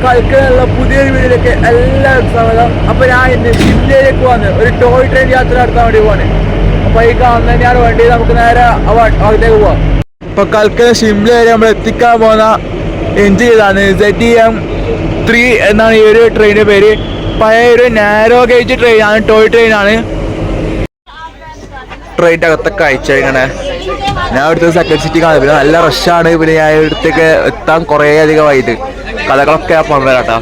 കളിക്കാനുള്ള പുതിയൊരു വീഡിയോയിലേക്ക് എല്ലാവർക്കും സ്വാഗതം. അപ്പൊ ഞാൻ ഇന്ന് ഷിംലയിലേക്ക് വന്ന് ഒരു ടോയ് ട്രെയിൻ യാത്ര നടത്താൻ വേണ്ടി പോവാണ്. അപ്പൊ ഈ കാണുന്ന തന്നെയാണ് വണ്ടി. നമുക്ക് നേരെ അവിടേക്ക് പോവാം. ഇപ്പൊ കൽക്കല ഷിംല വരെ നമ്മൾ എത്തിക്കാൻ പോകുന്ന എൻജിൻ ഇതാണ്. ZM3 എന്നാണ് ഈ ഒരു ട്രെയിനിന്റെ പേര്. പഴയ ഒരു നാരോ ഗേജ് ട്രെയിൻ ആണ്, ടോയ് ട്രെയിൻ ആണ്. ട്രെയിനിന്റെ അകത്തൊക്കെ അയച്ചേക്കണേ. ഞാൻ ഇവിടുത്തെ സെക്കൻഡ് സിറ്റി കാണുന്നത്. പിന്നെ നല്ല റഷാണ്. പിന്നെ ഞാൻ ഇവിടത്തേക്ക് എത്താൻ കുറേ അധികമായിട്ട് കഥകളൊക്കെ ഞാൻ പറഞ്ഞുതരാട്ടോ.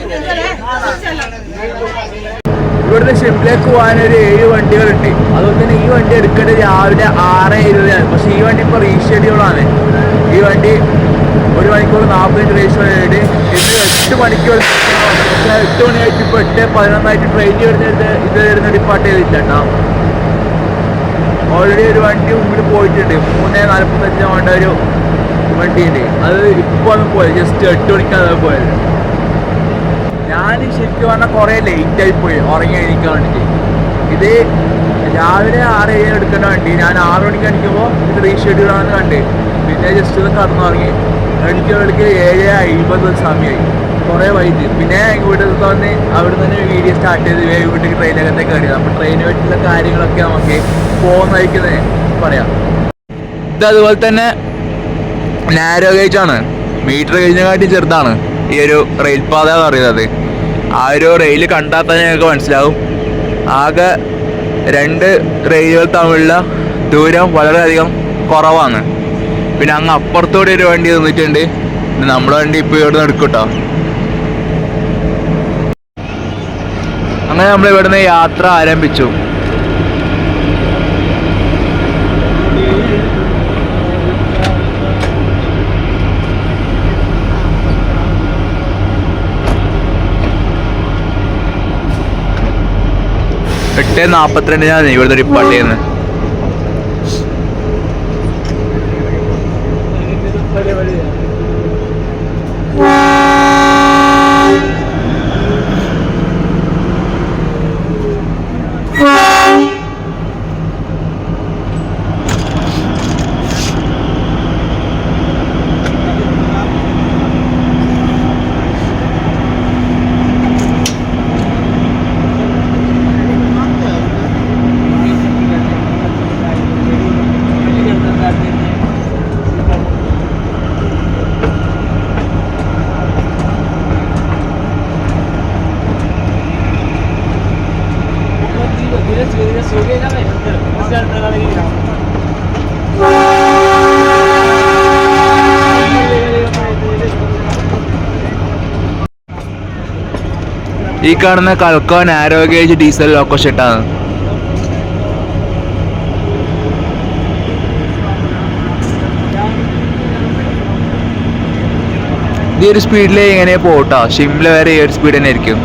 ഇവിടുന്ന് ഷിംലയിലേക്ക് പോകാൻ ഒരു 7 വണ്ടികളുണ്ട്. അതുപോലെ തന്നെ ഈ വണ്ടി എടുക്കേണ്ടത് രാവിലെ 6:20. പക്ഷെ ഈ വണ്ടി ഇപ്പോൾ റീഷെഡ്യൂളാണ്. ഈ വണ്ടി 1 മണിക്കൂർ 40 മിനിറ്റ് റീഷെഡ്യൂൾഡ്. ഇത് 8 മണിക്കൂർ 8 മണിയായിട്ട് ഇപ്പോൾ 8:11 ട്രെയിൻ വരുന്ന ഡിപ്പാർട്ട് ചെയ്തില്ല കേട്ടോ. ഓൾറെഡി ഒരു വണ്ടി മുമ്പിൽ പോയിട്ടുണ്ട്. 3:45 കൊണ്ട് ഒരു വണ്ടിയുണ്ട്. അത് ഇപ്പോൾ ഒന്ന് പോയത് ജസ്റ്റ് 8 മണിക്കാണ് അത് പോയത്. ഞാൻ ശരിക്കും പറഞ്ഞാൽ കുറേ ലേറ്റായി പോയി ഉറങ്ങി എണീക്കാൻ വേണ്ടിയിട്ട്. ഇത് രാവിലെ 6:07 എടുക്കേണ്ട വണ്ടി ഞാൻ 6 മണിക്ക് അടിക്കുമ്പോൾ ഇത് റീഷെഡ്യൂൾ ആണെന്ന് കണ്ട് പിന്നെ ജസ്റ്റ് ഒന്ന് കടന്നുറങ്ങി. അടിക്കുമ്പോഴേക്ക് 7:50 സമയമായി. കുറേ വൈകിട്ട് പിന്നെ ഇവിടെ വന്ന് അവിടെ തന്നെ വീഡിയോ സ്റ്റാർട്ട് ചെയ്ത് വീട്ടിലേക്ക് ട്രെയിനകത്തേക്ക് കയറിയത്. അപ്പോൾ ട്രെയിന് പറ്റിയുള്ള കാര്യങ്ങളൊക്കെ നമുക്ക് പോകുന്ന വഹിക്കുന്നത് പറയാം. ഇത് അതുപോലെ തന്നെ നാരോ ഗേജ് ആണ്. മീറ്റർ ഗേജിനെക്കാട്ടി ചെറുതാണ് ഈ ഒരു റെയിൽ പാത എന്ന് പറയുന്നത്. ആ ഒരു റെയിൽ കണ്ടാൽ തന്നെ ഞങ്ങൾക്ക് മനസ്സിലാവും. ആകെ 2 റെയിലുകൾ തമ്മിലുള്ള ദൂരം വളരെയധികം കുറവാണ്. പിന്നെ അങ്ങ് അപ്പുറത്തൂടെ ഒരു വണ്ടി നിന്നിട്ടുണ്ട്. നമ്മുടെ വണ്ടി ഇപ്പോൾ ഇവിടെ നിന്ന് എടുക്കും കേട്ടോ. അങ്ങനെ നമ്മൾ ഇവിടുന്ന് യാത്ര ആരംഭിച്ചു. എട്ട് 42 ഇവിടുത്തെ ഡിപ്പാർട്ട് ചെയ്യുന്നത്. ഈ കാണുന്ന കൽക്കോ നാരോ ഗേജ് ഡീസൽ ലോക്കോ ഷെട്ടാണ്. ഈ ഒരു സ്പീഡിൽ ഇങ്ങനെ പോട്ടോ. ഷിംല വരെ ഈ ഒരു സ്പീഡ് തന്നെ ആയിരിക്കും.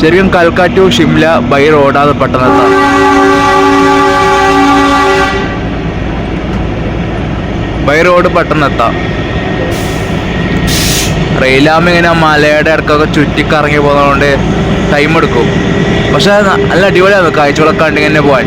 ശരിക്കും കൽക്ക ടു ഷിംല ബൈ റോഡാണ് പെട്ടെന്ന് എത്താം. ബൈ റോഡ് പെട്ടെന്ന് എത്താം. റെയിലാകുമ്പോൾ ഇങ്ങനെ മലയുടെ ഇടക്കൊക്കെ ചുറ്റിക്കറങ്ങി പോകുന്നതുകൊണ്ട് ടൈം എടുക്കും. പക്ഷെ നല്ല അടിപൊളിയാണ് കാഴ്ചകളൊക്കെ കണ്ടിങ്ങനെ തന്നെ പോകാൻ.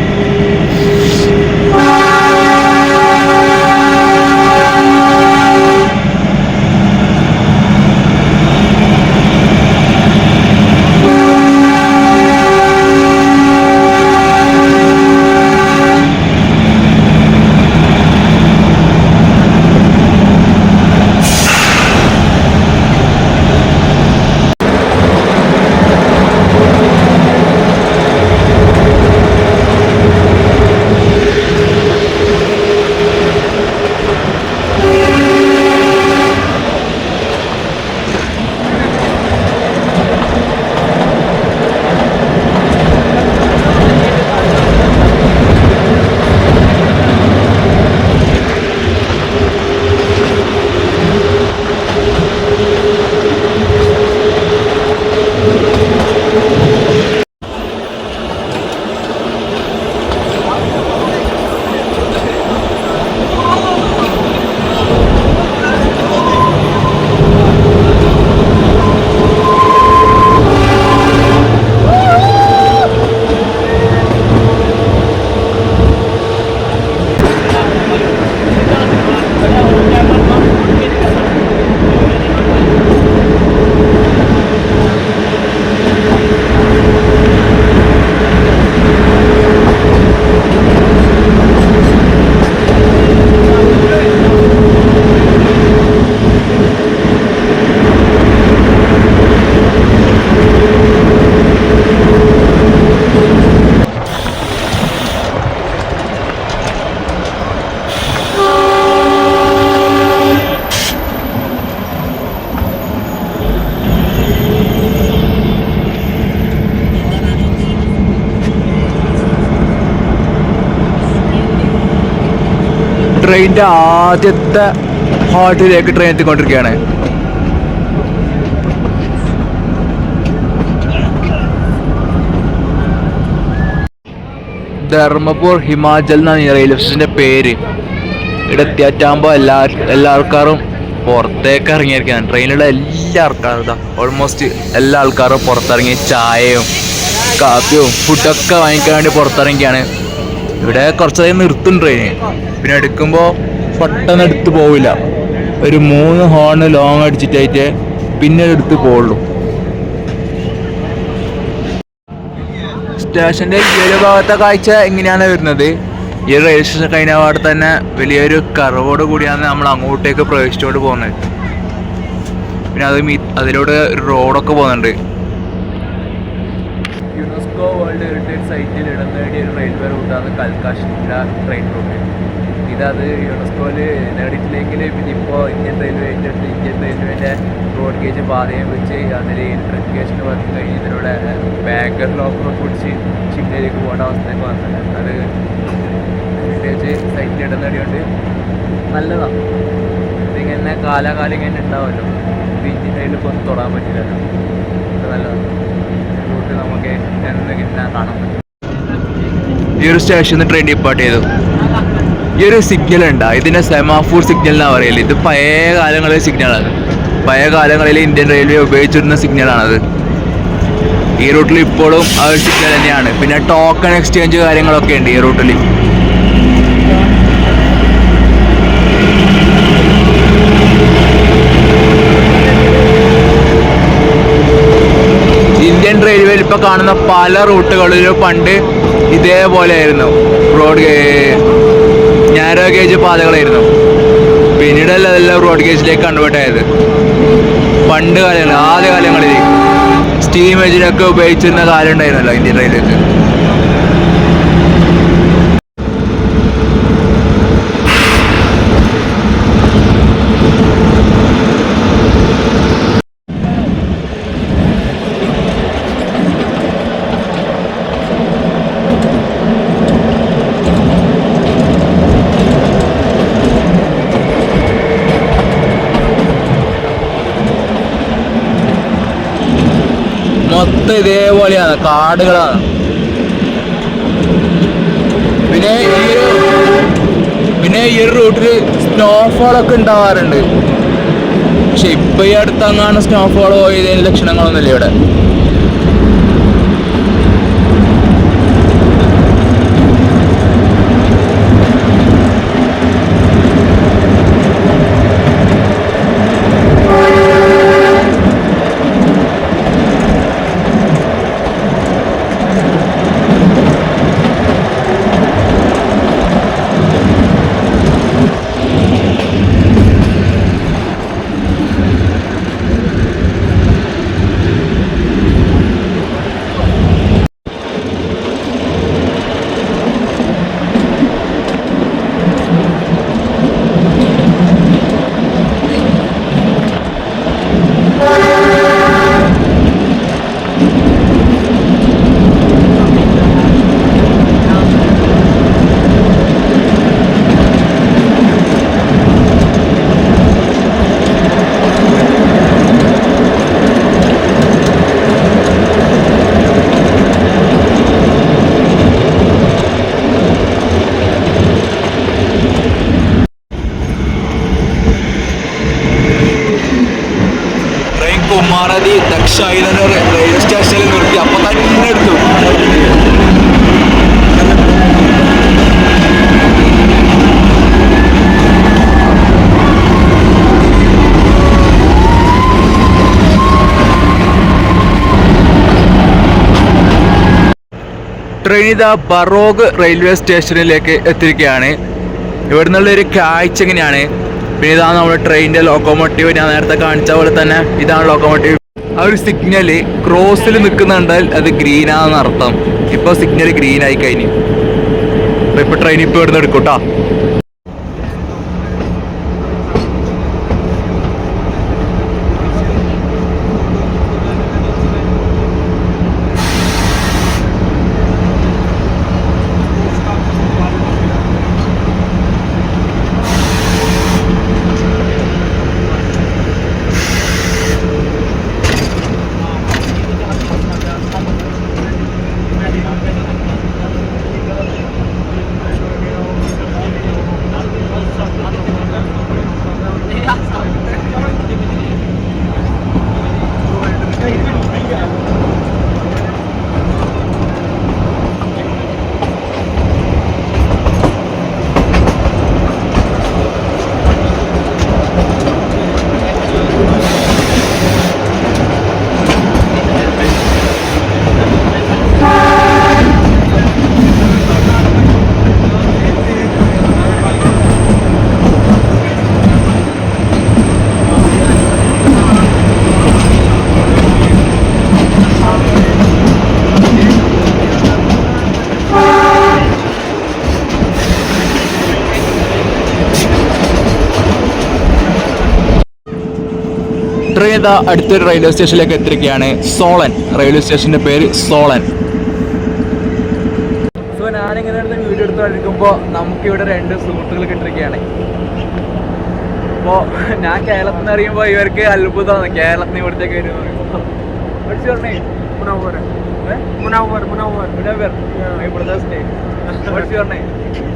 ട്രെയിനിൻ്റെ ആദ്യത്തെ ഹാൾട്ടിലേക്ക് ട്രെയിൻ എത്തിക്കൊണ്ടിരിക്കുകയാണ്. ധർമ്മപൂർ ഹിമാചൽ എന്നാണ് ഈ റെയിൽവേ സ്റ്റേഷൻ്റെ പേര്. ഇവിടെ എത്തിയാറ്റാകുമ്പോൾ എല്ലാ ആൾക്കാരും പുറത്തേക്ക് ഇറങ്ങിയിരിക്കുകയാണ്. ട്രെയിനിലുള്ള എല്ലാ ആൾക്കാരും ഓൾമോസ്റ്റ് എല്ലാ ആൾക്കാരും പുറത്തിറങ്ങി ചായയും കാപ്പിയും ഫുഡൊക്കെ വാങ്ങിക്കാൻ വേണ്ടി പുറത്തിറങ്ങിയാണ്. ഇവിടെ കുറച്ചധികം നിർത്തും ട്രെയിന്. പിന്നെ എടുക്കുമ്പോൾ പെട്ടെന്ന് എടുത്ത് പോവില്ല. ഒരു 3 ഹോണ് ലോങ് അടിച്ചിട്ടായിട്ട് പിന്നെ എടുത്ത് പോവുള്ളൂ. സ്റ്റേഷൻ്റെ ഈ ഒരു ഭാഗത്തെ കാഴ്ച എങ്ങനെയാണ് വരുന്നത്? ഈ റെയിൽവേ സ്റ്റേഷൻ കഴിഞ്ഞ പാടെ തന്നെ വലിയൊരു കർവോട് കൂടിയാണ് നമ്മൾ അങ്ങോട്ടേക്ക് പ്രവേശിച്ചുകൊണ്ട് പോകുന്നത്. പിന്നെ അതിലൂടെ ഒരു റോഡൊക്കെ പോകുന്നുണ്ട്. യുനെസ്കോ വേൾഡ് ഹെറിറ്റേജ് സൈറ്റിൽ ഇടം നേടിയ ഒരു റെയിൽവേ റൂട്ടാണ് കൽക്ക ഷിംല ട്രെയിൻ റൂട്ട്. ഇതത് യുനെസ്കോയിൽ നേടിയിട്ടില്ലെങ്കിൽ പിന്നെ ഇപ്പോൾ ഇന്ത്യൻ റെയിൽവേൻ്റെ റോഡ് ഗേജ് പാതയും വെച്ച് അതിൽ ഇലക്ട്രിഫിക്കേഷൻ വർക്ക് കഴിഞ്ഞ് ഇതിലൂടെ ബാങ്കർ ലോക്കറൊക്കെ പിടിച്ച് ഷിംലയിലേക്ക് പോകേണ്ട അവസ്ഥയൊക്കെ വന്നത്. അത് ഹെറിറ്റേജ് സൈറ്റിൽ ഇടം നേടിയോണ്ട് നല്ലതാണ്. ഇതിങ്ങനെ കാലാകാലം ഇങ്ങനെ ഉണ്ടാവുമല്ലോ. ഇത് ഇന്ത്യൻ റെയിലിപ്പോൾ ഒന്നും തൊടാൻ പറ്റില്ലല്ലോ. ഇത് നല്ലതാണ്. റൂട്ട് നമുക്ക് എന്ന് കിട്ടാൻ കാണാൻ പറ്റും. ഈ ഒരു സ്റ്റേഷനിൽ ട്രെയിൻ ഡിപ്പാർട്ട് ചെയ്തു. ഈ ഒരു സിഗ്നൽ ഉണ്ട്, ഇതിനെ സെമാഫോർ സിഗ്നൽ എന്നാണ് പറയല്. ഇത് പഴയ കാലങ്ങളിലെ സിഗ്നലാണ്. പഴയ കാലങ്ങളിൽ ഇന്ത്യൻ റെയിൽവേ ഉപയോഗിച്ചിരുന്ന സിഗ്നലാണത്. ഈ റൂട്ടിൽ ഇപ്പോഴും ആ ഒരു സിഗ്നൽ തന്നെയാണ്. പിന്നെ ടോക്കൺ എക്സ്ചേഞ്ച് കാര്യങ്ങളൊക്കെ ഉണ്ട് ഈ റൂട്ടിൽ. ഇന്ത്യൻ റെയിൽവേയിൽ ഇപ്പോൾ കാണുന്ന പല റൂട്ടുകളിലും പണ്ട് ഇതേപോലെയായിരുന്നു. Narrow gauge പാതകളായിരുന്നു. പിന്നീടല്ല അതെല്ലാം റോഡ് ഗേജിലേക്ക് കൺവേർട്ട് ആയത്. പണ്ട് കാലങ്ങളിൽ ആദ്യ കാലങ്ങളിൽ സ്റ്റീം എഞ്ചിനൊക്കെ ഉപയോഗിച്ചിരുന്ന കാലം ഉണ്ടായിരുന്നല്ലോ ഇന്ത്യൻ റെയിൽവേക്ക്. മൊത്തം ഇതേപോലെയാണ്, കാടുകളാണ്. പിന്നെ ഈ ഒരു റൂട്ടിൽ സ്നോഫോളൊക്കെ ഉണ്ടാവാറുണ്ട്. പക്ഷെ ഇപ്പൊ ഈ അടുത്തങ്ങാണ് സ്നോഫോൾ പോയതിന് ലക്ഷണങ്ങളൊന്നുമില്ല ഇവിടെ. കുമാരതി ദക്ഷായിലൊരു റെയിൽവേ സ്റ്റേഷനിൽ നിർത്തി. അപ്പം തന്നെ എടുത്തു. ട്രെയിൻ ഇതാ ബറോഗ് റെയിൽവേ സ്റ്റേഷനിലേക്ക് എത്തിയിരിക്കുകയാണ്. ഇവിടെ നിന്നുള്ളൊരു കാഴ്ച എങ്ങനെയാണ്. പിന്നെ ഇതാണ് നമ്മുടെ ട്രെയിനിൻ്റെ ലോക്കോമോട്ടീവ്. ഞാൻ നേരത്തെ കാണിച്ച പോലെ തന്നെ ഇതാണ് ലോക്കോമോട്ടീവ്. ആ ഒരു സിഗ്നല് ക്രോസിൽ നിൽക്കുന്നുണ്ടാൽ അത് ഗ്രീനാണെന്ന് അർത്ഥം. ഇപ്പോൾ സിഗ്നൽ ഗ്രീൻ ആയി കഴിഞ്ഞു. അപ്പോൾ ഇപ്പോൾ ട്രെയിൻ ഇപ്പോൾ ഇവിടുന്ന് എടുക്കും കേട്ടോ. നമ്മളിതാ അടുത്തൊരു റെയിൽവേ സ്റ്റേഷനിലേക്ക് എത്തിയിരിക്കുകയാണ്. സോളൻ റെയിൽവേ സ്റ്റേഷൻ്റെ പേര് സോളൻ. സോ ഞാനിങ്ങനെ വീഡിയോ എടുത്തുകൊണ്ടിരിക്കുമ്പോൾ നമുക്കിവിടെ 2 സുഹൃത്തുക്കൾ കിട്ടിയിരിക്കുകയാണ്. അപ്പോൾ ഞാൻ കേരളത്തിൽ നിന്ന് അറിയുമ്പോൾ ഇവർക്ക് അത്ഭുതമാണ് കേരളത്തിൽ നിന്ന് ഇവിടത്തേക്ക് വരുന്നത്.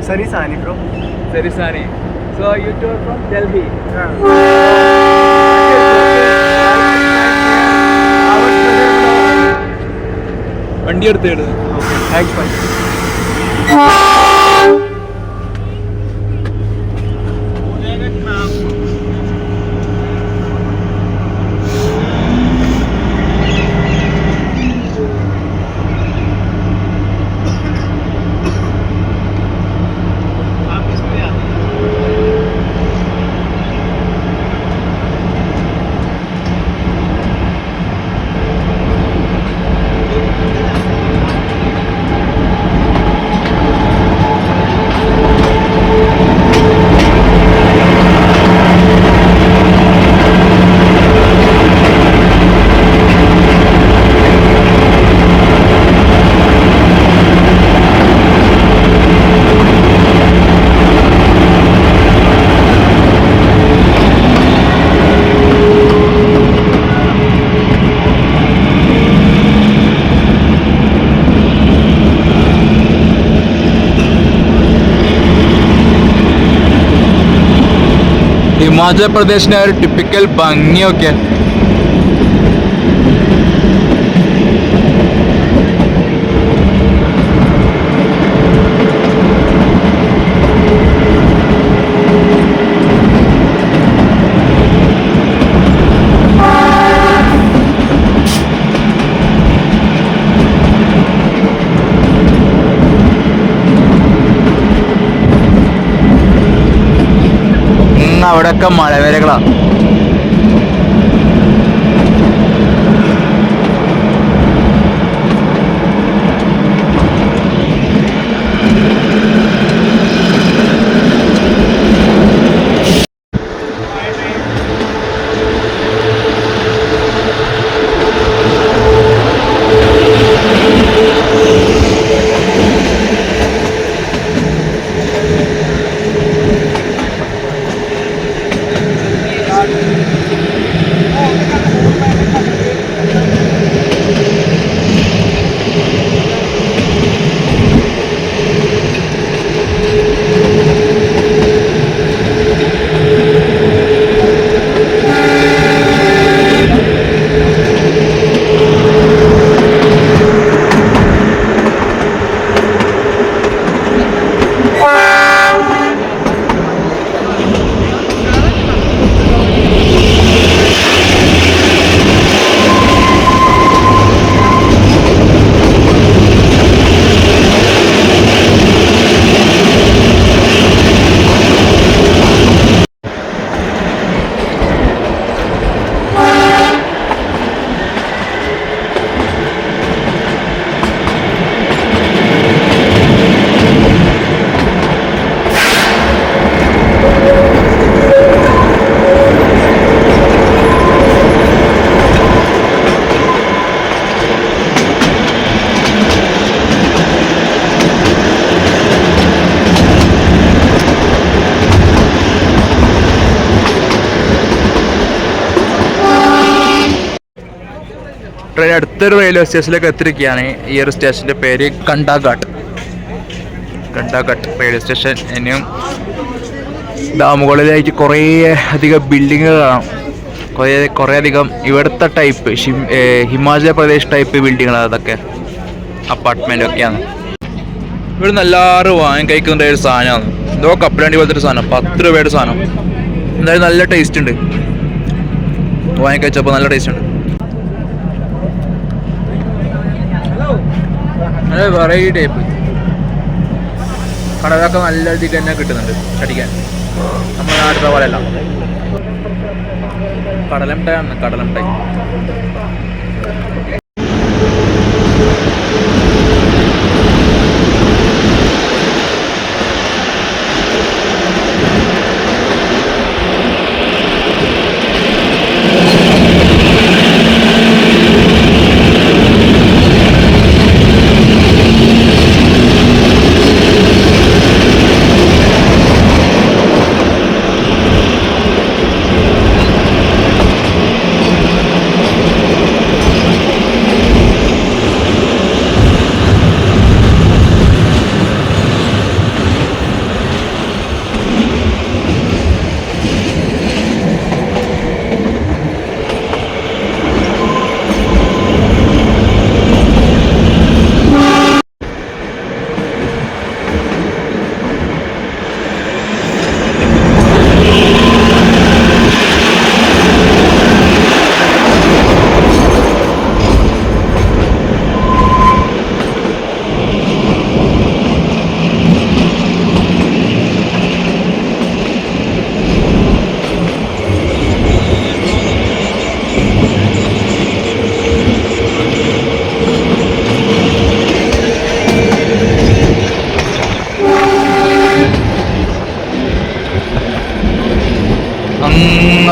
Sarisani, bro. Sarisani. So you two are from Delhi. വണ്ടി എടുത്ത് ഹിമാചൽ പ്രദേശിൻ്റെ ഒരു ടിപ്പിക്കൽ ഭംഗിയൊക്കെ. അവിടെയൊക്കെ മലനിരകളാണ്. അടുത്തൊരു റെയിൽവേ സ്റ്റേഷനിലേക്ക് എത്തിയിരിക്കുകയാണ്. ഈ ഒരു സ്റ്റേഷൻ്റെ പേര് കണ്ടാഘാട്ട് റെയിൽവേ സ്റ്റേഷൻ. ഇനിയും മുകളിലായിട്ട് കുറേ അധികം ബിൽഡിങ്ങുകൾ കാണാം. കുറേ അധികം ഇവിടുത്തെ ടൈപ്പ് ഹിമാചൽ പ്രദേശ് ടൈപ്പ് ബിൽഡിങ്ങുകളാണ്. അതൊക്കെ അപ്പാർട്ട്മെൻറ്റൊക്കെയാണ്. ഇവിടെ നിന്ന് എല്ലാവരും വാങ്ങി കഴിക്കുന്ന ഒരു സാധനമാണ്. എന്തോ കപ്പലണ്ടി പോലത്തെ ഒരു സാധനം, 10 രൂപയുടെ സാധനം. എന്തായാലും നല്ല ടേസ്റ്റ് ഉണ്ട്. വാങ്ങി കഴിച്ചപ്പോൾ നല്ല ടേസ്റ്റ് ഉണ്ട്. നല്ല വെറൈറ്റി ടൈപ്പ് കടലൊക്കെ നല്ല രീതിക്ക് തന്നെ കിട്ടുന്നുണ്ട് അടിക്കാൻ. നമ്മുടെ നാട്ടിലെ പോലെയല്ല. കടലമിഠായി.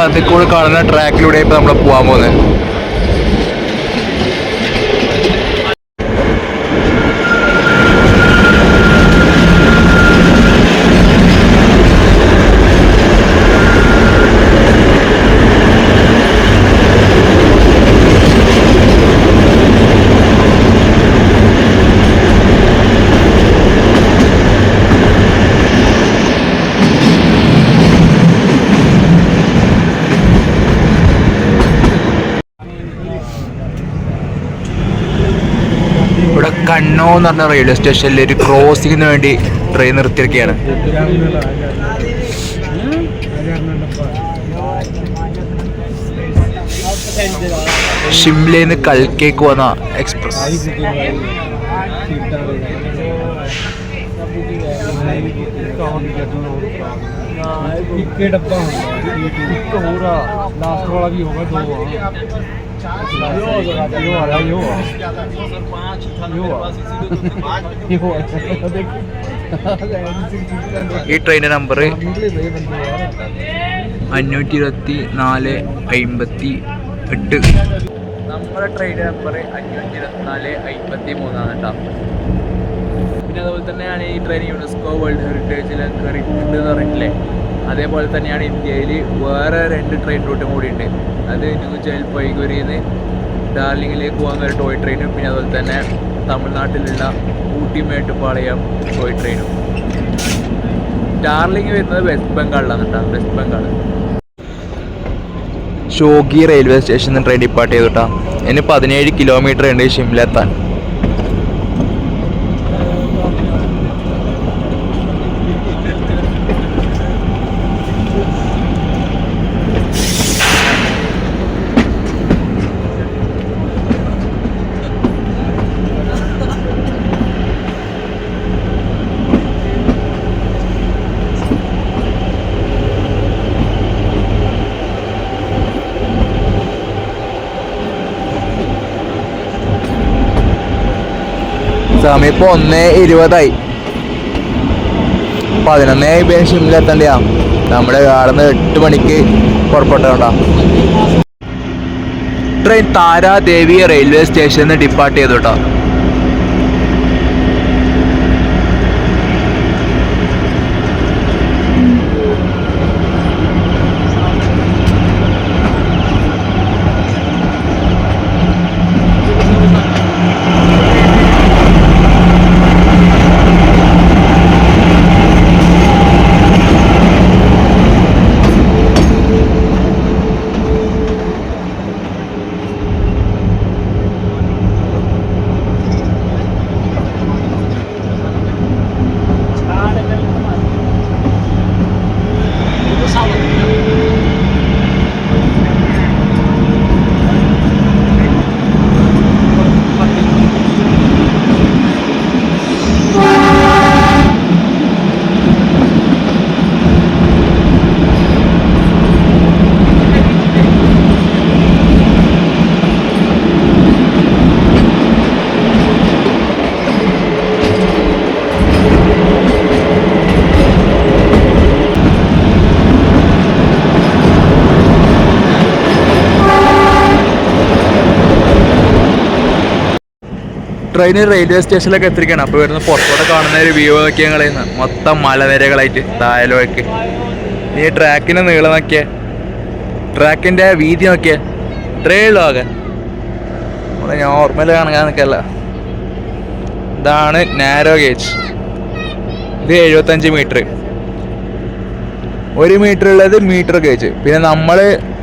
അതിൽ കൂടെ കാണുന്ന ട്രാക്കിലൂടെ ഇപ്പൊ നമ്മൾ പോകാൻ പോകുന്നത്. ഇവിടെ കണ്ണോ എന്ന് പറഞ്ഞ റെയിൽവേ സ്റ്റേഷനിൽ ഒരു ക്രോസിങ്ങിന് വേണ്ടി ട്രെയിൻ നിർത്തിയിരിക്കുകയാണ്. ഷിംലയിൽ നിന്ന് കൽക്കേക്ക് വന്ന എക്സ്പ്രസ്. ഈ ട്രെയിനിന്റെ നമ്പർ 524/58. നമ്മുടെ ട്രെയിൻ നമ്പർ 524/53 കേട്ടോ. പിന്നെ അതുപോലെ തന്നെയാണ് ഈ ട്രെയിൻ യുനെസ്കോ വേൾഡ് ഹെറിറ്റേജിൽ കയറിയിട്ടുണ്ട് എന്ന് പറഞ്ഞിട്ടില്ലേ, അതേപോലെ തന്നെയാണ് ഇന്ത്യയിൽ വേറെ 2 ട്രെയിൻ റൂട്ടും കൂടി ഉണ്ട്. അത് ന്യൂ ജൽപൈഗുരിയിൽ നിന്ന് ഡാർലിംഗിലേക്ക് പോകുന്ന ഒരു ടോയ് ട്രെയിനും പിന്നെ അതുപോലെ തന്നെ തമിഴ്നാട്ടിലുള്ള ഊട്ടി മേട്ടുപ്പാളയം ടോയ് ട്രെയിനും. ഡാർലിംഗ് വരുന്നത് വെസ്റ്റ് ബംഗാളിലാണ് കേട്ടോ, വെസ്റ്റ് ബംഗാൾ. ഷോഗി റെയിൽവേ സ്റ്റേഷനിൽ ട്രെയിൻ ഡിപ്പാർട്ട് ചെയ്തിട്ടാ. ഇനി 17 കിലോമീറ്റർ ഉണ്ട് ഷിംല എത്താൻ. സമയം ഇപ്പോൾ 1:20 11 ഷിംല എത്തേണ്ടിയാ. നമ്മുടെ കാടുന്ന് 8 മണിക്ക് പുറപ്പെട്ടോണ്ടാ. ട്രെയിൻ താരാദേവി റെയിൽവേ സ്റ്റേഷനിൽ നിന്ന് ഡിപ്പാർട്ട് ചെയ്തു കേട്ടോ. ട്രെയിൻ റെയിൽവേ സ്റ്റേഷനിലൊക്കെ എത്തിരിക്കണം. അപ്പോൾ വരുന്ന പുറത്തോടെ കാണുന്ന ഒരു വ്യൂ നോക്കിയാൽ കളയുന്ന മൊത്തം മലനിരകളായിട്ട് താഴേക്ക്. ഈ ട്രാക്കിന് നീളം നോക്കിയേ, ട്രാക്കിൻ്റെ വീതി നോക്കിയേ, ഇത്രയേ ഉള്ളൂ ആകെ. നമ്മളെ നോർമൽ കാണാൻ നിൽക്കല്ല. ഇതാണ് നാരോ ഗേജ്. ഇത് 75 മീറ്റർ. 1 മീറ്റർ ഉള്ളത് മീറ്റർ ഗേജ്. പിന്നെ നമ്മൾ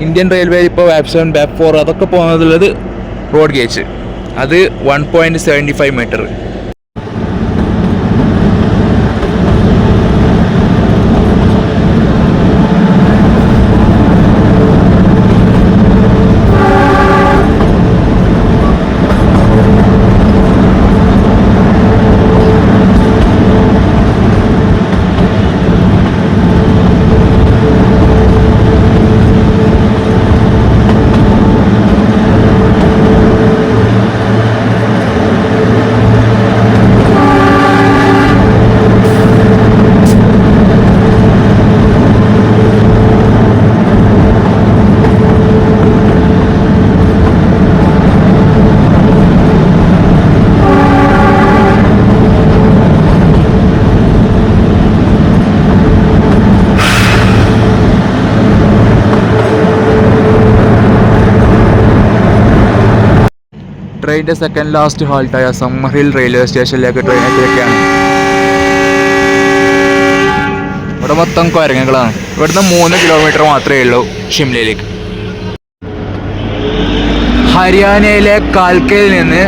ഇന്ത്യൻ റെയിൽവേ ഇപ്പോൾ വാപ്പ് 7 വാപ്പ് 4 അതൊക്കെ പോകുന്നതുള്ളത് റോഡ് ഗേജ്. അത് 1.75 മീറ്റർ. ട്രെയിനിൻ്റെ സെക്കൻഡ് ലാസ്റ്റ് ഹാൾട്ടായ സമ്മർ ഹിൽ റെയിൽവേ സ്റ്റേഷനിലേക്ക് ട്രെയിൻ എത്തിയൊക്കെയാണ്. ഇവിടെ മൊത്തം കുരങ്ങുകളാണ്. ഇവിടുന്ന് 3 കിലോമീറ്റർ മാത്രമേ ഉള്ളൂ ഷിംലയിലേക്ക്. ഹരിയാനയിലെ കാൽക്കയിൽ നിന്ന്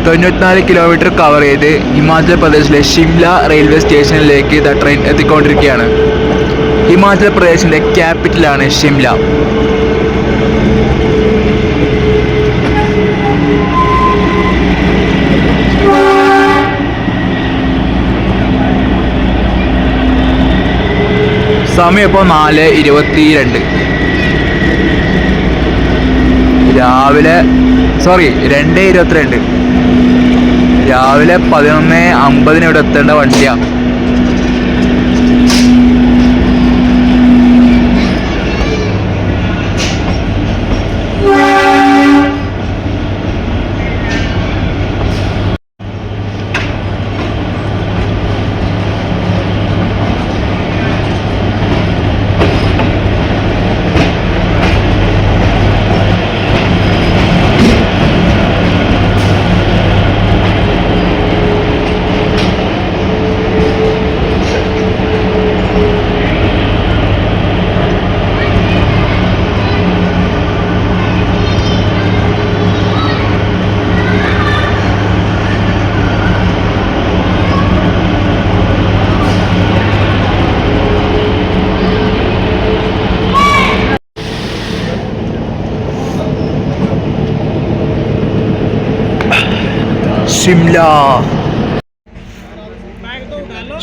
94 കിലോമീറ്റർ കവർ ചെയ്ത് ഹിമാചൽ പ്രദേശിലെ ഷിംല റെയിൽവേ സ്റ്റേഷനിലേക്ക് ട്രെയിൻ എത്തിക്കൊണ്ടിരിക്കുകയാണ്. ഹിമാചൽ പ്രദേശിൻ്റെ ക്യാപിറ്റലാണ് ഷിംല. സമയം ഇപ്പോൾ 4:22 രാവിലെ 2:22 രാവിലെ 11:50 ഇവിടെ എത്തേണ്ട വണ്ടിയാണ്.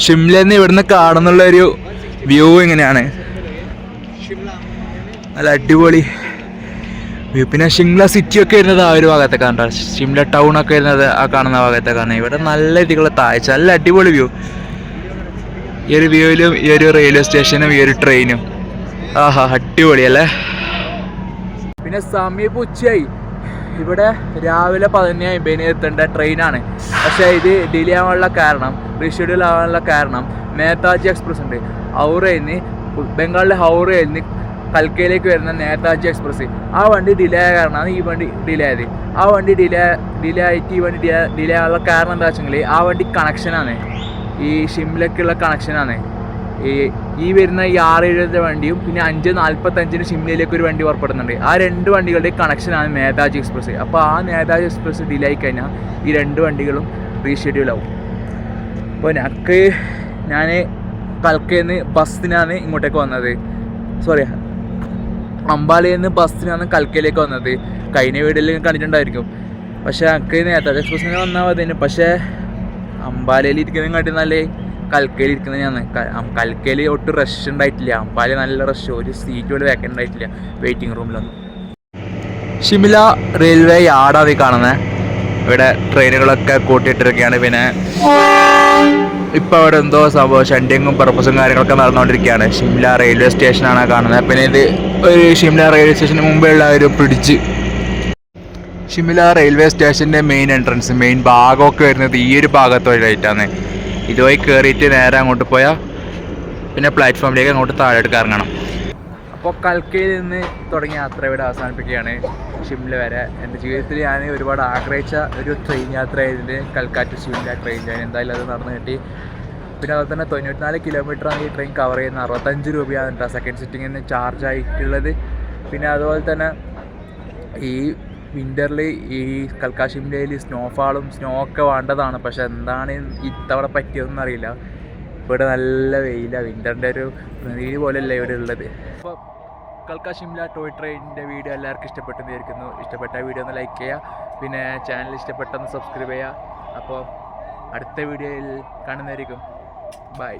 ഷിംലന്ന് ഇവിടുന്ന് കാണുന്നുള്ളൊരു വ്യൂ ഇങ്ങനെയാണ്. നല്ല അടിപൊളി വ്യൂ. പിന്നെ ഷിംല സിറ്റി ഒക്കെ വരുന്നത് ആ ഒരു ഭാഗത്തേക്കാണ്. ഷിംല ടൗൺ ഒക്കെ വരുന്നത് ആ കാണുന്ന ഭാഗത്തേക്കാണ്. ഇവിടെ നല്ല രീതിക്കുള്ള താഴ്ച, നല്ല അടിപൊളി വ്യൂ. ഈ ഒരു വ്യൂവിലും ഈ ഒരു റെയിൽവേ സ്റ്റേഷനും ഈ ഒരു ട്രെയിനും ആഹാ അടിപൊളിയല്ലേ. പിന്നെ സമീപം ഉച്ചയായി. ഇവിടെ രാവിലെ 11:50 എത്തേണ്ട ട്രെയിനാണ്. പക്ഷേ ഇത് ഡിലേ ആവാനുള്ള കാരണം, റീഷെഡ്യൂൾ ആവാനുള്ള കാരണം നേതാജി എക്സ്പ്രസ് ഉണ്ട്. ഹൗറയിൽ നിന്ന്, ബംഗാളിലെ ഹൗറയിൽ നിന്ന് കൽക്കയിലേക്ക് വരുന്ന നേതാജി എക്സ്പ്രസ്, ആ വണ്ടി ഡിലേ ആയ കാരണമാണ് ഈ വണ്ടി ഡിലേ ആയത്. ആ വണ്ടി ഡിലേ ആയിട്ട് ഈ വണ്ടി ഡിലേ ആവാനുള്ള കാരണം എന്താ വെച്ചെങ്കിൽ ആ വണ്ടി കണക്ഷനാണ്, ഈ ഷിംലക്കുള്ള കണക്ഷനാണ്. ഈ വരുന്ന ഈ 6:70 വണ്ടിയും പിന്നെ 5:45 ഷിംലയിലേക്ക് ഒരു വണ്ടി പുറപ്പെടുന്നുണ്ട്. ആ 2 വണ്ടികളുടെ കണക്ഷനാണ് നേതാജി എക്സ്പ്രസ്. അപ്പോൾ ആ നേതാജി എക്സ്പ്രസ് ഡിലേ ആയി കഴിഞ്ഞാൽ ഈ 2 വണ്ടികളും റീഷെഡ്യൂൾ ആവും. അപ്പോൾ ഞാൻ കൽക്കയിൽ നിന്ന് ബസ്സിനാണ് ഇങ്ങോട്ടേക്ക് വന്നത്. അംബാലയിൽ നിന്ന് ബസ്സിനാണ് കൽക്കയിലേക്ക് വന്നത്. കഴിഞ്ഞ വീഡിയോയിൽ കണ്ടിട്ടുണ്ടായിരിക്കും. പക്ഷേ എനിക്ക് നേതാജി എക്സ്പ്രസ്സിന് വന്നാൽ മതി. പക്ഷേ അംബാലയിൽ ഇരിക്കുന്നതും കാട്ടി നല്ല കൽക്കയിൽ ഇരിക്കുന്നത് ഞാൻ. കൽക്കയിൽ ഒട്ടും റഷ് ഉണ്ടായിട്ടില്ല. അംബാല നല്ല റഷ്, ഒരു സീറ്റ് പോലും വേക്കൻ്റ് ഉണ്ടായിട്ടില്ല വെയിറ്റിംഗ് റൂമിലൊന്നും. ഷിംല റെയിൽവേ യാർഡാണ് ഈ കാണുന്നത്. ഇവിടെ ട്രെയിനുകളൊക്കെ കൂട്ടിയിട്ടിരിക്കുകയാണ്. പിന്നെ ഇപ്പോൾ അവിടെ എന്തോ സംഭവം ഷണ്ടിങ്ങും പർപ്പസും കാര്യങ്ങളൊക്കെ നടന്നുകൊണ്ടിരിക്കുകയാണ്. ഷിംല റെയിൽവേ സ്റ്റേഷനാണ് കാണുന്നത്. പിന്നെ ഇത് ഒരു ഷിംല റെയിൽവേ സ്റ്റേഷന് മുമ്പുള്ള ഒരു ബ്രിഡ്ജ്. ഷിംല റെയിൽവേ സ്റ്റേഷൻ്റെ മെയിൻ എൻട്രൻസ്, മെയിൻ ഭാഗമൊക്കെ വരുന്നത് ഈ ഒരു ഭാഗത്തോട്ടായിട്ടാണ്. ഇതുവഴി കയറിയിട്ട് നേരെ അങ്ങോട്ട് പോയാൽ പിന്നെ പ്ലാറ്റ്ഫോമിലേക്ക് അങ്ങോട്ട് താഴോട്ട് ഇറങ്ങണം. അപ്പോൾ കൽക്കയിൽ നിന്ന് തുടങ്ങിയ യാത്ര ഇവിടെ അവസാനിപ്പിക്കുകയാണ് ഷിംല വരെ. എൻ്റെ ജീവിതത്തിൽ ഞാൻ ഒരുപാട് ആഗ്രഹിച്ച ഒരു ട്രെയിൻ യാത്ര ആയതിൻ്റെ കൽക്കാറ്റ് ഷിംല ട്രെയിൻ. ഞാൻ എന്തായാലും അത് നടന്നു കിട്ടി. പിന്നെ അതുപോലെ തന്നെ 94 കിലോമീറ്ററാണ് ഈ ട്രെയിൻ കവർ ചെയ്യുന്നത്. 65 രൂപയാണ് കേട്ടോ സെക്കൻഡ് സിറ്റിങ്ങിന് ചാർജ് ആയിട്ടുള്ളത്. പിന്നെ അതുപോലെ തന്നെ ഈ വിൻ്ററിൽ ഈ കൽക്കാ ഷിംലയിൽ സ്നോ ഒക്കെ വേണ്ടതാണ്. പക്ഷെ എന്താണ് ഇത്തവണ പറ്റിയതെന്ന് അറിയില്ല. ഇവിടെ നല്ല വെയിലാണ്. വിൻ്ററിൻ്റെ ഒരു പ്രതീതി പോലെയല്ല ഇവിടെ ഉള്ളത്. അപ്പോൾ കൽക്കാ ഷിംല ടോയ് ട്രെയിനിൻ്റെ വീഡിയോ എല്ലാവർക്കും ഇഷ്ടപ്പെട്ടെന്ന് വിചാരിക്കുന്നു. ഇഷ്ടപ്പെട്ട വീഡിയോ ഒന്ന് ലൈക്ക് ചെയ്യുക. പിന്നെ ചാനൽ ഇഷ്ടപ്പെട്ടൊന്ന് സബ്സ്ക്രൈബ് ചെയ്യുക. അപ്പോൾ അടുത്ത വീഡിയോയിൽ കാണുന്നതായിരിക്കും. ബൈ.